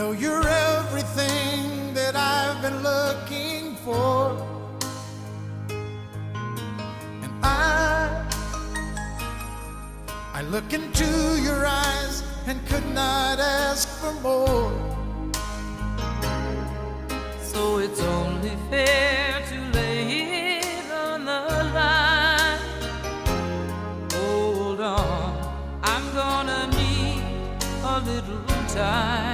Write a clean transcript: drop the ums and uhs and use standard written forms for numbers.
know you're everything that I've been looking for, and I look into your eyes and could not ask for more. So it's only fair to lay it on the line. Hold on, I'm gonna need a little time.